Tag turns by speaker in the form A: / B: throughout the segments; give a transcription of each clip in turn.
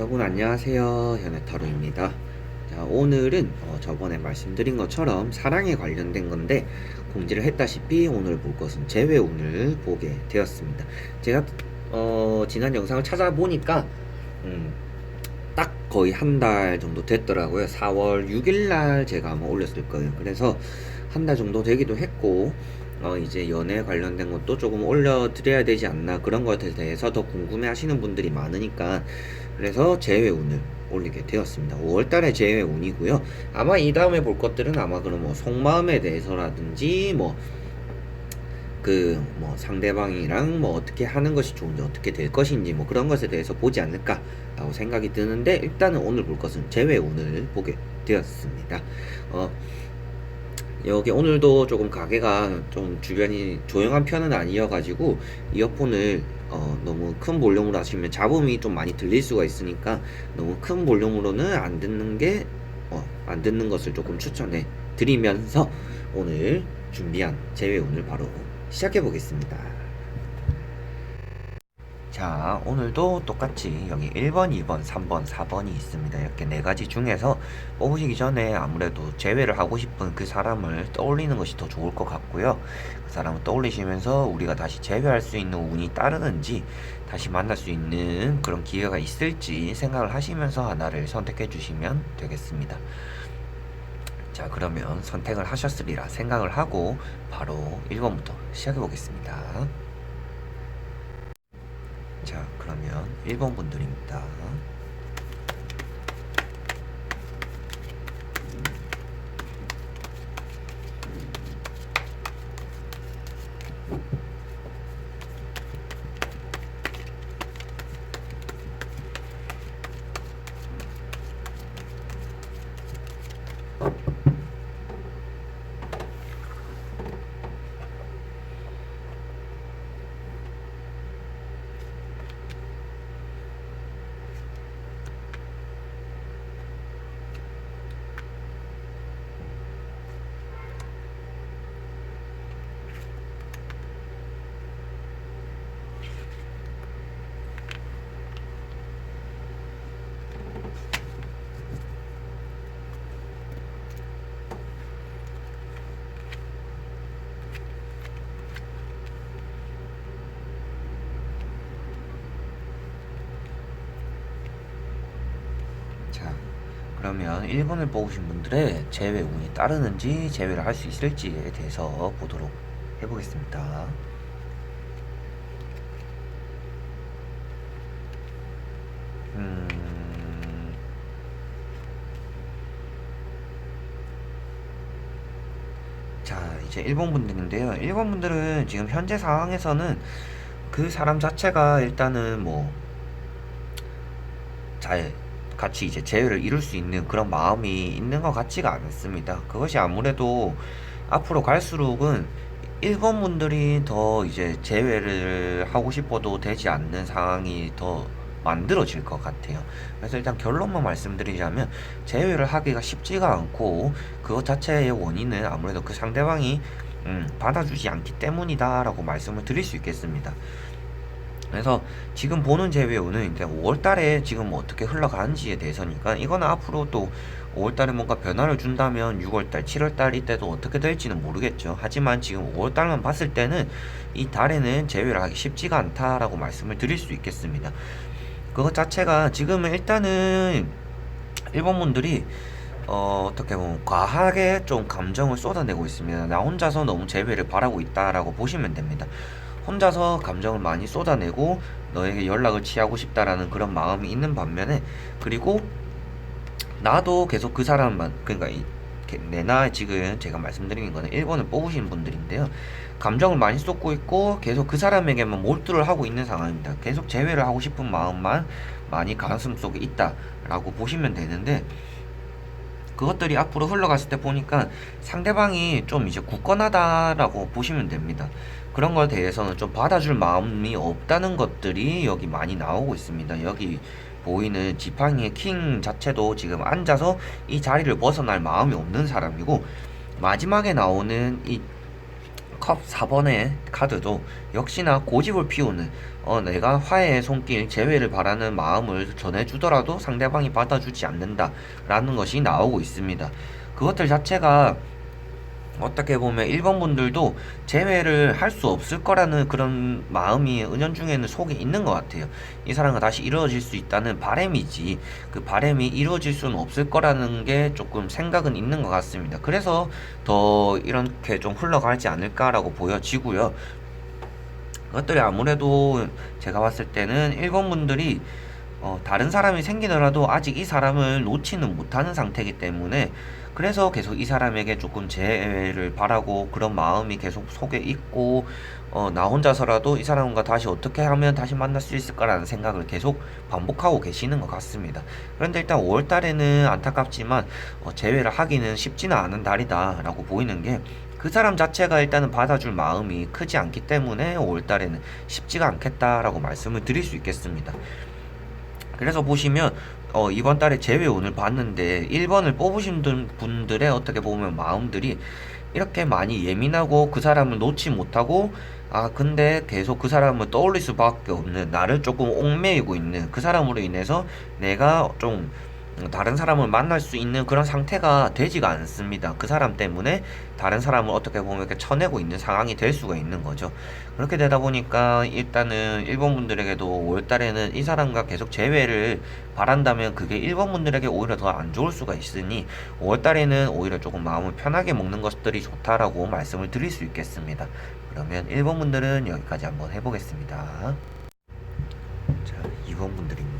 A: 여러분 안녕하세요. 현해타로입니다. 자, 오늘은 저번에 말씀드린 것처럼 사랑에 관련된 건데, 공지를 했다시피 오늘 볼 것은 재회운을 보게 되었습니다. 제가 지난 영상을 찾아보니까 음, 딱 거의 한 달 정도 됐더라고요. 4월 6일 날 제가 아마 올렸을 거예요. 그래서 한 달 정도 되기도 했고, 이제 연애 관련된 것도 조금 올려드려야 되지 않나, 그런 것에 대해서 더 궁금해 하시는 분들이 많으니까, 그래서 재회운을 올리게 되었습니다. 5월달에 재회운이고요. 아마 이 다음에 볼 것들은 아마 그럼 뭐 속마음에 대해서라든지 뭐 상대방이랑 뭐 어떻게 하는 것이 좋은지, 어떻게 될 것인지, 뭐 그런 것에 대해서 보지 않을까라고 생각이 드는데, 일단은 오늘 볼 것은 재회운을 보게 되었습니다. 여기 오늘도 조금 가게가 좀 주변이 조용한 편은 아니어가지고, 이어폰을 너무 큰 볼륨으로 하시면 잡음이 좀 많이 들릴 수가 있으니까, 너무 큰 볼륨으로는 안 듣는 것을 조금 추천해 드리면서, 오늘 준비한 재회운을 바로 시작해 보겠습니다. 자, 오늘도 똑같이 여기 1번, 2번, 3번, 4번이 있습니다. 이렇게 네 가지 중에서 뽑으시기 전에 아무래도 제외를 하고 싶은 그 사람을 떠올리는 것이 더 좋을 것 같고요. 그 사람을 떠올리시면서 우리가 다시 제외할 수 있는 운이 따르는지, 다시 만날 수 있는 그런 기회가 있을지 생각을 하시면서 하나를 선택해 주시면 되겠습니다. 자, 그러면 선택을 하셨으리라 생각을 하고 바로 1번부터 시작해 보겠습니다. 자, 그러면 1번 분들입니다. 자, 그러면 1번을 뽑으신 분들의 제외 운이 따르는지, 제외를 할 수 있을지에 대해서 보도록 해보겠습니다. 자, 이제 1번 분들인데요. 1번 분들은 지금 현재 상황에서는 그 사람 자체가 일단은 뭐 잘 같이 이제 재회를 이룰 수 있는 그런 마음이 있는 것 같지가 않습니다. 그것이 아무래도 앞으로 갈수록은 1번 분들이 더 이제 재회를 하고 싶어도 되지 않는 상황이 더 만들어질 것 같아요. 그래서 일단 결론만 말씀드리자면, 재회를 하기가 쉽지가 않고, 그것 자체의 원인은 아무래도 그 상대방이 받아주지 않기 때문이다 라고 말씀을 드릴 수 있겠습니다. 그래서 지금 보는 재배우는 이제 5월달에 지금 어떻게 흘러가는지에 대해서니까, 이거는 앞으로 또 5월달에 뭔가 변화를 준다면 6월달, 7월달 이때도 어떻게 될지는 모르겠죠. 하지만 지금 5월달만 봤을 때는 이 달에는 재회를 하기 쉽지가 않다라고 말씀을 드릴 수 있겠습니다. 그것 자체가 지금은 일단은 일본 분들이 어떻게 보면 과하게 좀 감정을 쏟아내고 있습니다. 나 혼자서 너무 재회를 바라고 있다라고 보시면 됩니다. 혼자서 감정을 많이 쏟아내고 너에게 연락을 취하고 싶다라는 그런 마음이 있는 반면에, 그리고 나도 계속 그 사람만, 그러니까 내나 지금 제가 말씀드리는 거는 1번을 뽑으신 분들인데요. 감정을 많이 쏟고 있고 계속 그 사람에게만 몰두를 하고 있는 상황입니다. 계속 재회를 하고 싶은 마음만 많이 가슴 속에 있다라고 보시면 되는데, 그것들이 앞으로 흘러갔을 때 보니까 상대방이 좀 이제 굳건하다라고 보시면 됩니다. 그런 거에 대해서는 좀 받아줄 마음이 없다는 것들이 여기 많이 나오고 있습니다. 여기 보이는 지팡이의 킹 자체도 지금 앉아서 이 자리를 벗어날 마음이 없는 사람이고, 마지막에 나오는 이 컵 4번의 카드도 역시나 고집을 피우는 내가 화해의 손길 재회를 바라는 마음을 전해주더라도 상대방이 받아주지 않는다 라는 것이 나오고 있습니다. 그것들 자체가 어떻게 보면 1번 분들도 재회를 할 수 없을 거라는 그런 마음이 은연중에는 속에 있는 것 같아요. 이 사람과 다시 이루어질 수 있다는 바람이지 그 바람이 이루어질 수는 없을 거라는 게 조금 생각은 있는 것 같습니다. 그래서 더 이렇게 좀 흘러가지 않을까라고 보여지고요. 그것들이 아무래도 제가 봤을 때는 1번 분들이 다른 사람이 생기더라도 아직 이 사람을 놓지는 못하는 상태이기 때문에 그래서 계속 이 사람에게 조금 재회를 바라고 그런 마음이 계속 속에 있고 나 혼자서라도 이 사람과 다시 어떻게 하면 다시 만날 수 있을까라는 생각을 계속 반복하고 계시는 것 같습니다. 그런데 일단 5월 달에는 안타깝지만 재회를 하기는 쉽지는 않은 달이다 라고 보이는 게 그 사람 자체가 일단은 받아줄 마음이 크지 않기 때문에 5월 달에는 쉽지가 않겠다라고 말씀을 드릴 수 있겠습니다. 그래서 보시면 이번 달에 재회운을 봤는데 1번을 뽑으신 분들의 어떻게 보면 마음들이 이렇게 많이 예민하고 그 사람을 놓지 못하고 근데 계속 그 사람을 떠올릴 수밖에 없는 나를 조금 얽매이고 있는 그 사람으로 인해서 내가 좀 다른 사람을 만날 수 있는 그런 상태가 되지가 않습니다. 그 사람 때문에 다른 사람을 어떻게 보면 이렇게 쳐내고 있는 상황이 될 수가 있는 거죠. 그렇게 되다 보니까 일단은 1번 분들에게도 5월달에는 이 사람과 계속 재회를 바란다면 그게 1번 분들에게 오히려 더 안 좋을 수가 있으니 5월달에는 오히려 조금 마음을 편하게 먹는 것들이 좋다라고 말씀을 드릴 수 있겠습니다. 그러면 1번 분들은 여기까지 한번 해보겠습니다. 자, 2번 분들입니다.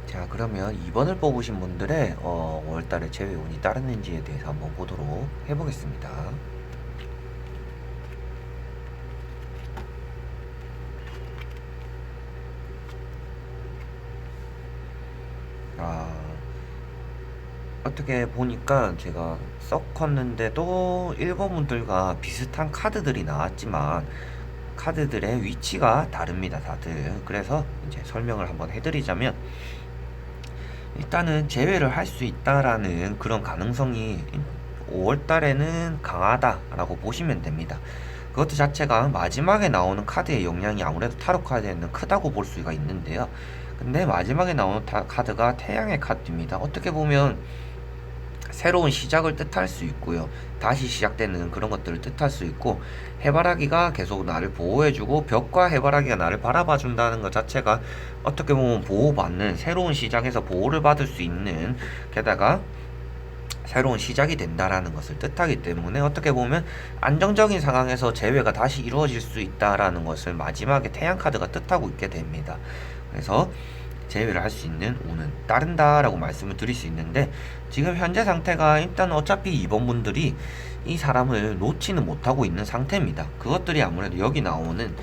A: 자, 그러면 2번을 뽑으신 분들의 5월달에 재회운이 따르는지에 대해서 한번 보도록 해보겠습니다. 어떻게 보니까 제가 썩 컸는데도 1번 분들과 비슷한 카드들이 나왔지만 카드들의 위치가 다릅니다, 다들. 그래서 이제 설명을 한번 해드리자면 일단은 제외를 할 수 있다라는 그런 가능성이 5월달에는 강하다라고 보시면 됩니다. 그것도 자체가 마지막에 나오는 카드의 영향이 아무래도 타로 카드에는 크다고 볼 수가 있는데요. 근데 마지막에 나오는 카드가 태양의 카드입니다. 어떻게 보면 새로운 시작을 뜻할 수 있고요. 다시 시작되는 그런 것들을 뜻할 수 있고, 해바라기가 계속 나를 보호해주고 벽과 해바라기가 나를 바라봐준다는 것 자체가 어떻게 보면 보호받는 새로운 시작에서 보호를 받을 수 있는, 게다가 새로운 시작이 된다라는 것을 뜻하기 때문에 어떻게 보면 안정적인 상황에서 재회가 다시 이루어질 수 있다라는 것을 마지막에 태양 카드가 뜻하고 있게 됩니다. 그래서 제외를 할 수 있는 운은 따른다 라고 말씀을 드릴 수 있는데, 지금 현재 상태가 일단 어차피 2번 분들이 이 사람을 놓지는 못하고 있는 상태입니다. 그것들이 아무래도 여기 나오는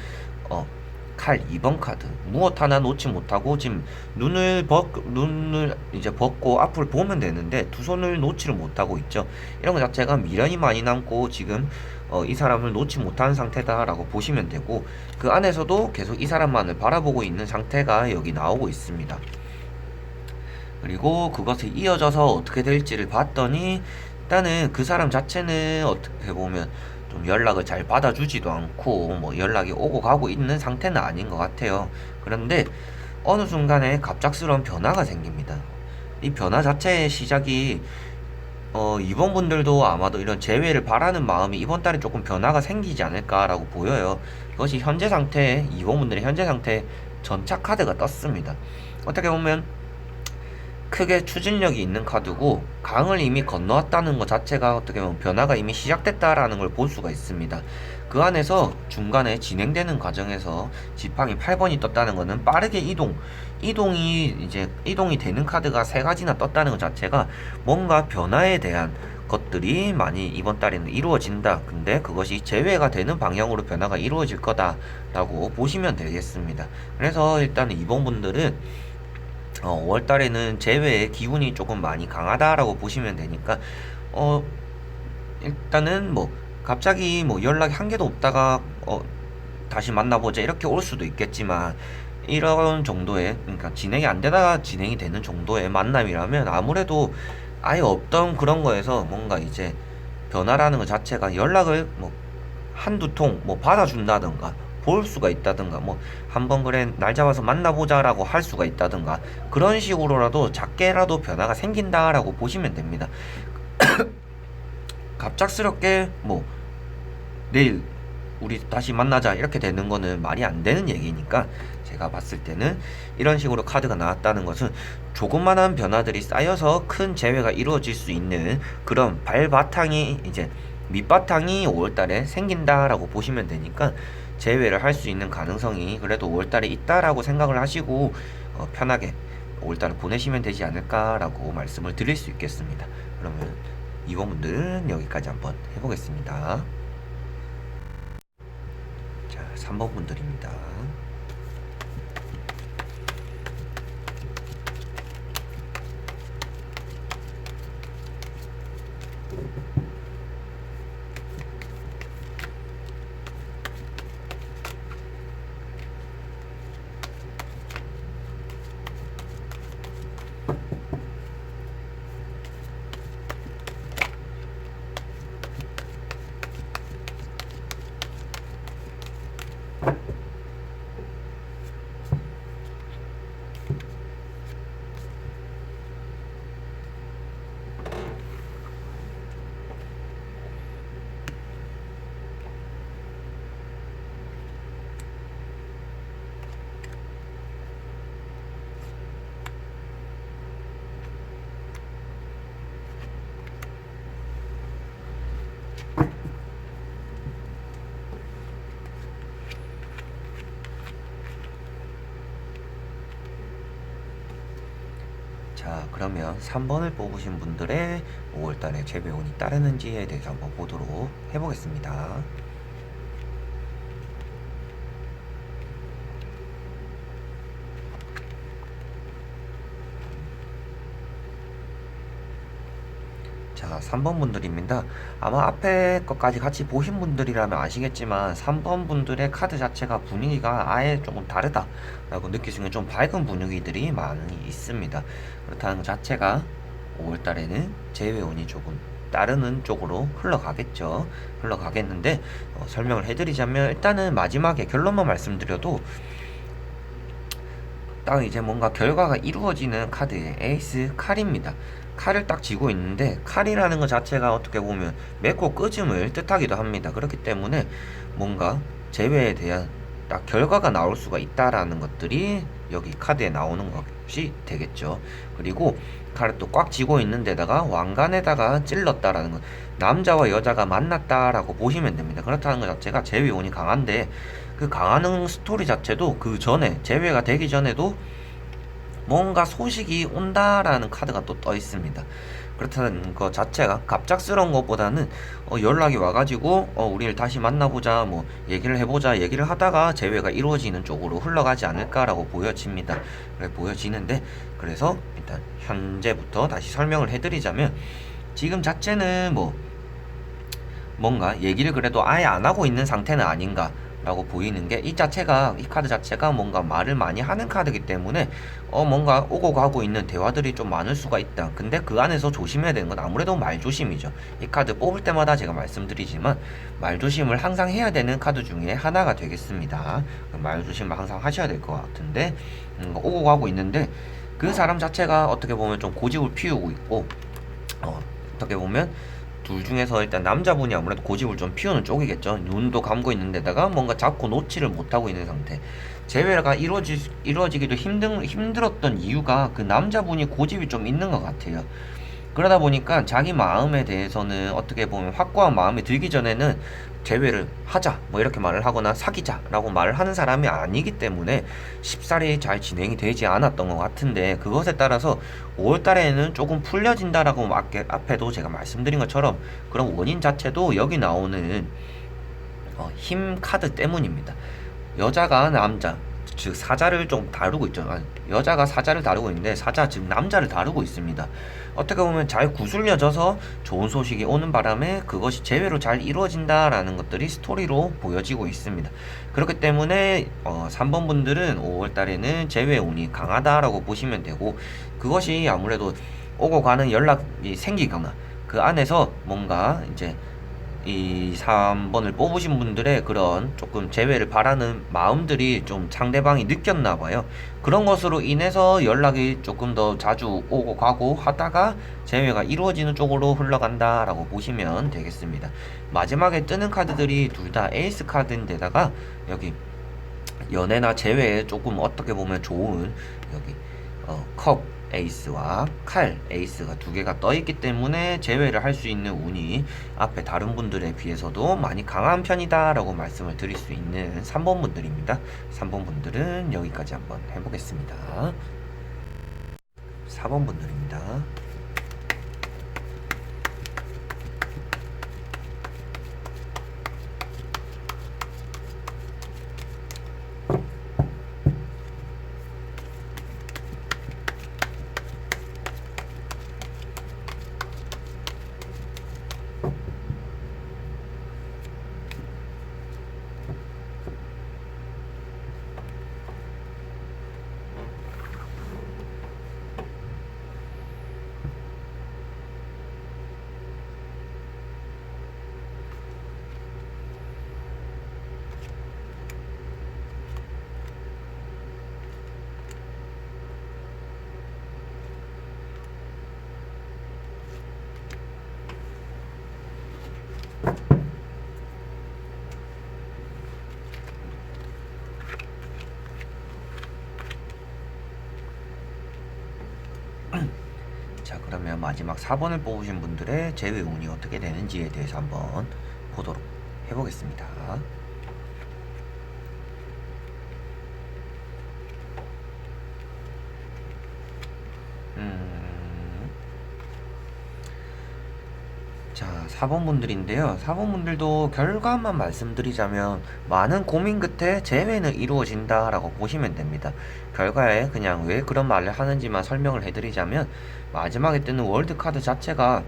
A: 칼 2번 카드, 무엇 하나 놓지 못하고 지금 눈을 이제 벗고 앞을 보면 되는데 두 손을 놓지를 못하고 있죠. 이런 것 자체가 미련이 많이 남고 지금 이 사람을 놓지 못하는 상태다라고 보시면 되고, 그 안에서도 계속 이 사람만을 바라보고 있는 상태가 여기 나오고 있습니다. 그리고 그것이 이어져서 어떻게 될지를 봤더니 일단은 그 사람 자체는 어떻게 보면 좀 연락을 잘 받아주지도 않고 뭐 연락이 오고 가고 있는 상태는 아닌 것 같아요. 그런데 어느 순간에 갑작스러운 변화가 생깁니다. 이 변화 자체의 시작이 이번 분들도 아마도 이런 재회를 바라는 마음이 이번 달에 조금 변화가 생기지 않을까라고 보여요. 그것이 현재 상태, 이번 분들의 현재 상태 전차 카드가 떴습니다. 어떻게 보면 크게 추진력이 있는 카드고 강을 이미 건너왔다는 것 자체가 어떻게 보면 변화가 이미 시작됐다라는 걸 볼 수가 있습니다. 그 안에서 중간에 진행되는 과정에서 지팡이 8번이 떴다는 것은 빠르게 이동이 되는 카드가 세 가지나 떴다는 것 자체가 뭔가 변화에 대한 것들이 많이 이번 달에는 이루어진다. 근데 그것이 제외가 되는 방향으로 변화가 이루어질 거다라고 보시면 되겠습니다. 그래서 일단 이번 분들은 5월 달에는 제외의 기운이 조금 많이 강하다라고 보시면 되니까 일단은 뭐 갑자기 뭐 연락이 한 개도 없다가 다시 만나보자 이렇게 올 수도 있겠지만 이런 정도의 그러니까 진행이 안 되다가 진행이 되는 정도의 만남이라면 아무래도 아예 없던 그런 거에서 뭔가 이제 변화라는 것 자체가 연락을 뭐 한두 통 뭐 받아준다든가 볼 수가 있다든가 뭐 한번 그래 날 잡아서 만나보자라고 할 수가 있다든가 그런 식으로라도 작게라도 변화가 생긴다라고 보시면 됩니다. 갑작스럽게 뭐 내일 우리 다시 만나자 이렇게 되는 거는 말이 안 되는 얘기니까 제가 봤을 때는 이런 식으로 카드가 나왔다는 것은 조그만한 변화들이 쌓여서 큰 재회가 이루어질 수 있는 그런 발바탕이 이제 밑바탕이 5월달에 생긴다라고 보시면 되니까 재회를 할 수 있는 가능성이 그래도 5월달에 있다라고 생각을 하시고 편하게 5월달을 보내시면 되지 않을까라고 말씀을 드릴 수 있겠습니다. 그러면 이번 분들은 여기까지 한번 해보겠습니다. 자, 3번 분들입니다. 자, 그러면 3번을 뽑으신 분들의 5월달에 재배운이 따르는지에 대해서 한번 보도록 해보겠습니다. 자, 3번 분들입니다. 아마 앞에 것까지 같이 보신 분들이라면 아시겠지만 3번 분들의 카드 자체가 분위기가 아예 조금 다르다 라고 느낄 수 있는 좀 밝은 분위기들이 많이 있습니다. 그렇다는 것 자체가 5월달에는 재회운이 조금 따르는 쪽으로 흘러가겠는데 설명을 해드리자면 일단은 마지막에 결론만 말씀드려도 딱 이제 뭔가 결과가 이루어지는 카드의 에이스 칼입니다. 칼을 딱 쥐고 있는데 칼이라는 것 자체가 어떻게 보면 맺고 끄짐을 뜻하기도 합니다. 그렇기 때문에 뭔가 재회에 대한 딱 결과가 나올 수가 있다라는 것들이 여기 카드에 나오는 것이 되겠죠. 그리고 칼을 또 꽉 쥐고 있는 데다가 왕관에다가 찔렀다라는 것, 남자와 여자가 만났다라고 보시면 됩니다. 그렇다는 것 자체가 재회운이 강한데 그 강한 스토리 자체도 그 전에 재회가 되기 전에도 뭔가 소식이 온다라는 카드가 또 떠 있습니다. 그렇다는 것 자체가 갑작스러운 것보다는 연락이 와가지고 우리를 다시 만나보자 뭐 얘기를 해보자 얘기를 하다가 재회가 이루어지는 쪽으로 흘러가지 않을까라고 보여집니다. 그래 보여지는데 그래서 일단 현재부터 다시 설명을 해드리자면 지금 자체는 뭐 뭔가 얘기를 그래도 아예 안 하고 있는 상태는 아닌가 라고 보이는 게 이 카드 자체가 뭔가 말을 많이 하는 카드이기 때문에 뭔가 오고 가고 있는 대화들이 좀 많을 수가 있다. 근데 그 안에서 조심해야 되는 건 아무래도 말조심이죠. 이 카드 뽑을 때마다 제가 말씀드리지만 말조심을 항상 해야 되는 카드 중에 하나가 되겠습니다. 말조심을 항상 하셔야 될 것 같은데 오고 가고 있는데 그 사람 자체가 어떻게 보면 좀 고집을 피우고 있고 어떻게 보면 둘 중에서 일단 남자분이 아무래도 고집을 좀 피우는 쪽이겠죠. 눈도 감고 있는 데다가 뭔가 잡고 놓지를 못하고 있는 상태. 재회가 이루어지기도 힘들었던 이유가 그 남자분이 고집이 좀 있는 것 같아요. 그러다 보니까 자기 마음에 대해서는 어떻게 보면 확고한 마음이 들기 전에는 재회를 하자 뭐 이렇게 말을 하거나 사귀자 라고 말을 하는 사람이 아니기 때문에 쉽사리 잘 진행이 되지 않았던 것 같은데, 그것에 따라서 5월달에는 조금 풀려진다라고 앞에도 제가 말씀드린 것처럼 그런 원인 자체도 여기 나오는 힘 카드 때문입니다. 여자가 남자, 즉 사자를 좀 다루고 있죠. 여자가 사자를 다루고 있는데 사자 즉 남자를 다루고 있습니다. 어떻게 보면 잘 구슬려져서 좋은 소식이 오는 바람에 그것이 재회로 잘 이루어진다라는 것들이 스토리로 보여지고 있습니다. 그렇기 때문에 3번 분들은 5월달에는 재회 운이 강하다라고 보시면 되고, 그것이 아무래도 오고 가는 연락이 생기거나 그 안에서 뭔가 이제 이 3번을 뽑으신 분들의 그런 조금 재회를 바라는 마음들이 좀 상대방이 느꼈나 봐요. 그런 것으로 인해서 연락이 조금 더 자주 오고 가고 하다가 재회가 이루어지는 쪽으로 흘러간다라고 보시면 되겠습니다. 마지막에 뜨는 카드들이 둘 다 에이스 카드인데다가 여기 연애나 재회에 조금 어떻게 보면 좋은 여기 컵 에이스와 칼 에이스가 두 개가 떠 있기 때문에 재회를 할 수 있는 운이 앞에 다른 분들에 비해서도 많이 강한 편이다 라고 말씀을 드릴 수 있는 3번 분들입니다. 3번 분들은 여기까지 한번 해보겠습니다. 4번 분들입니다. 자, 그러면 마지막 4번을 뽑으신 분들의 재회 운이 어떻게 되는지에 대해서 한번 보도록 해보겠습니다. 자, 4번 분들인데요. 4번 분들도 결과만 말씀드리자면 많은 고민 끝에 재회는 이루어진다라고 보시면 됩니다. 결과에 그냥 왜 그런 말을 하는지만 설명을 해드리자면, 마지막에 뜨는 월드카드 자체가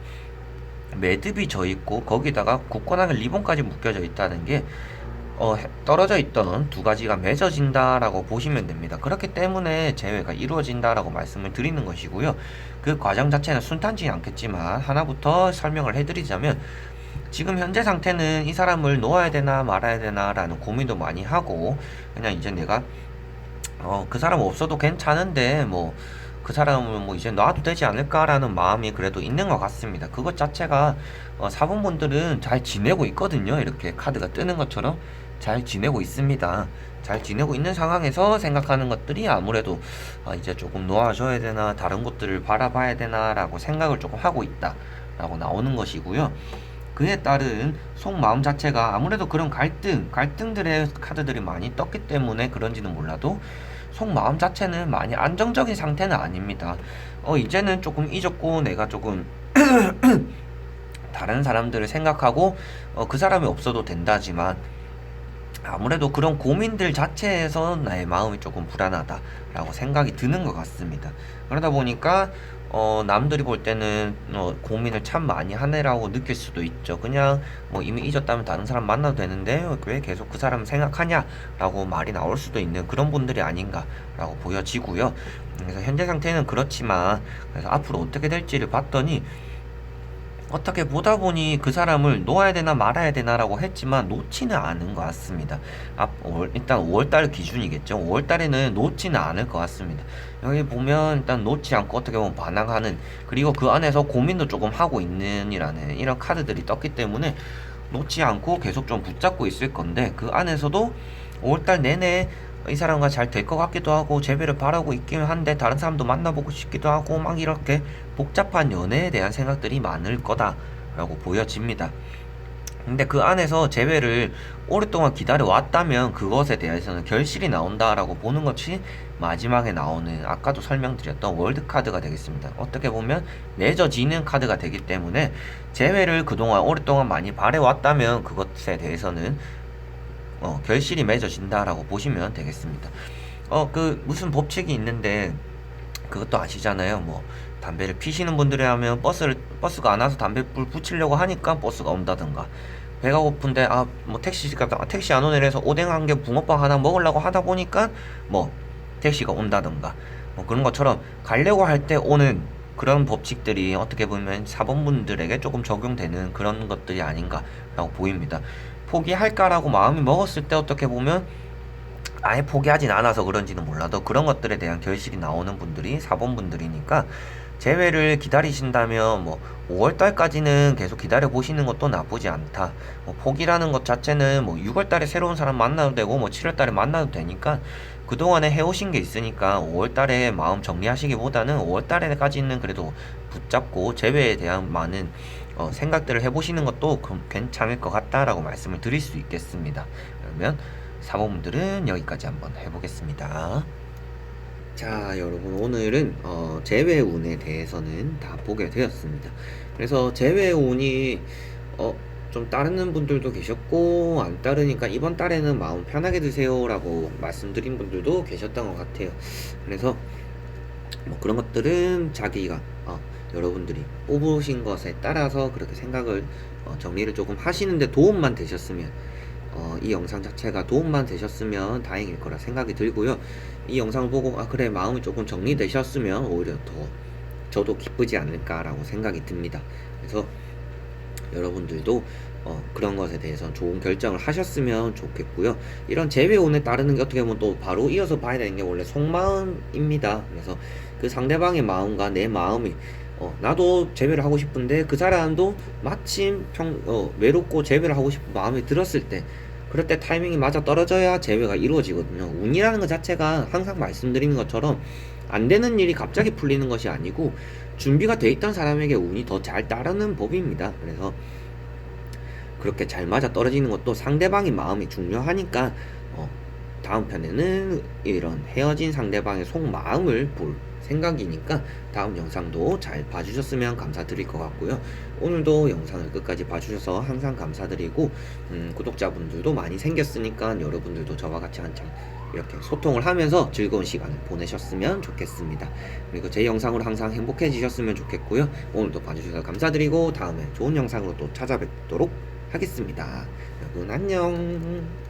A: 매듭이 져 있고 거기다가 굳건하게 리본까지 묶여져 있다는 게 떨어져 있던 두 가지가 맺어진다라고 보시면 됩니다. 그렇기 때문에 재회가 이루어진다라고 말씀을 드리는 것이고요. 그 과정 자체는 순탄치 않겠지만 하나부터 설명을 해드리자면, 지금 현재 상태는 이 사람을 놓아야 되나 말아야 되나 라는 고민도 많이 하고, 그냥 이제 내가 그 사람 없어도 괜찮은데 뭐 그 사람을 뭐 이제 놔도 되지 않을까라는 마음이 그래도 있는 것 같습니다. 그것 자체가 4번 분들은 잘 지내고 있거든요. 이렇게 카드가 뜨는 것처럼 잘 지내고 있습니다. 잘 지내고 있는 상황에서 생각하는 것들이 아무래도 이제 조금 놓아줘야 되나 다른 곳들을 바라봐야 되나 라고 생각을 조금 하고 있다 라고 나오는 것이고요. 그에 따른 속마음 자체가 아무래도 그런 갈등들의 카드들이 많이 떴기 때문에 그런지는 몰라도 속마음 자체는 많이 안정적인 상태는 아닙니다. 이제는 조금 잊었고 내가 조금 다른 사람들을 생각하고 그 사람이 없어도 된다지만, 아무래도 그런 고민들 자체에서 나의 마음이 조금 불안하다라고 생각이 드는 것 같습니다. 그러다 보니까 남들이 볼 때는 고민을 참 많이 하네라고 느낄 수도 있죠. 그냥 뭐 이미 잊었다면 다른 사람 만나도 되는데 왜 계속 그 사람 생각하냐라고 말이 나올 수도 있는 그런 분들이 아닌가라고 보여지고요. 그래서 현재 상태는 그렇지만, 그래서 앞으로 어떻게 될지를 봤더니 어떻게 보다 보니 그 사람을 놓아야 되나 말아야 되나라고 했지만 놓지는 않은 것 같습니다. 일단 5월달 기준이겠죠. 5월달에는 놓지는 않을 것 같습니다. 여기 보면 일단 놓지 않고 어떻게 보면 반항하는, 그리고 그 안에서 고민도 조금 하고 있는이라는 이런 카드들이 떴기 때문에 놓지 않고 계속 좀 붙잡고 있을 건데, 그 안에서도 5월달 내내 이 사람과 잘 될 것 같기도 하고 재배를 바라고 있긴 한데 다른 사람도 만나보고 싶기도 하고 막 이렇게 복잡한 연애에 대한 생각들이 많을 거다라고 보여집니다. 근데 그 안에서 재회를 오랫동안 기다려 왔다면 그것에 대해서는 결실이 나온다라고 보는 것이 마지막에 나오는, 아까도 설명드렸던 월드카드가 되겠습니다. 어떻게 보면 맺어지는 카드가 되기 때문에 재회를 그동안 오랫동안 많이 바래왔다면 그것에 대해서는 결실이 맺어진다라고 보시면 되겠습니다. 그 무슨 법칙이 있는데 그것도 아시잖아요. 뭐 담배를 피시는 분들이 하면 버스가 안 와서 담배불 붙이려고 하니까 버스가 온다든가, 배가 고픈데 뭐 택시 안 오네 그래서 오뎅 한 개 붕어빵 하나 먹으려고 하다 보니까 뭐 택시가 온다든가, 뭐 그런 것처럼 가려고 할 때 오는 그런 법칙들이 어떻게 보면 4번 분들에게 조금 적용되는 그런 것들이 아닌가라고 보입니다. 포기할까라고 마음이 먹었을 때 어떻게 보면 아예 포기하진 않아서 그런지는 몰라도 그런 것들에 대한 결실이 나오는 분들이 4번 분들이니까, 재회를 기다리신다면 뭐 5월달까지는 계속 기다려 보시는 것도 나쁘지 않다. 뭐 포기라는 것 자체는 뭐 6월달에 새로운 사람 만나도 되고 뭐 7월달에 만나도 되니까, 그동안에 해오신 게 있으니까 5월달에 마음 정리하시기보다는 5월달에까지는 그래도 붙잡고 재회에 대한 많은 생각들을 해보시는 것도 괜찮을 것 같다라고 말씀을 드릴 수 있겠습니다. 그러면 사모분들은 여기까지 한번 해보겠습니다. 자, 여러분, 오늘은 재회운에 대해서는 다 보게 되었습니다. 그래서 재회운이 좀 따르는 분들도 계셨고 안 따르니까 이번 달에는 마음 편하게 드세요 라고 말씀드린 분들도 계셨던 것 같아요. 그래서 뭐 그런 것들은 자기가 여러분들이 뽑으신 것에 따라서 그렇게 생각을 정리를 조금 하시는데 도움만 되셨으면, 이 영상 자체가 도움만 되셨으면 다행일 거라 생각이 들고요. 이 영상을 보고 그래 마음이 조금 정리되셨으면 오히려 더 저도 기쁘지 않을까라고 생각이 듭니다. 그래서 여러분들도 그런 것에 대해서 좋은 결정을 하셨으면 좋겠고요. 이런 재회운에 따르는 게 어떻게 보면 또 바로 이어서 봐야 되는 게 원래 속마음입니다. 그래서 그 상대방의 마음과 내 마음이 나도 재회를 하고 싶은데 그 사람도 마침 외롭고 재회를 하고 싶은 마음이 들었을 때, 그럴 때 타이밍이 맞아 떨어져야 재회가 이루어지거든요. 운이라는 것 자체가 항상 말씀드리는 것처럼 안 되는 일이 갑자기 풀리는 것이 아니고 준비가 돼 있던 사람에게 운이 더 잘 따르는 법입니다. 그래서 그렇게 잘 맞아 떨어지는 것도 상대방의 마음이 중요하니까 다음 편에는 이런 헤어진 상대방의 속마음을 볼 생각이니까 다음 영상도 잘 봐주셨으면 감사드릴 것 같고요. 오늘도 영상을 끝까지 봐주셔서 항상 감사드리고, 구독자분들도 많이 생겼으니까 여러분들도 저와 같이 한참 이렇게 소통을 하면서 즐거운 시간을 보내셨으면 좋겠습니다. 그리고 제 영상으로 항상 행복해지셨으면 좋겠고요. 오늘도 봐주셔서 감사드리고 다음에 좋은 영상으로 또 찾아뵙도록 하겠습니다. 여러분 안녕.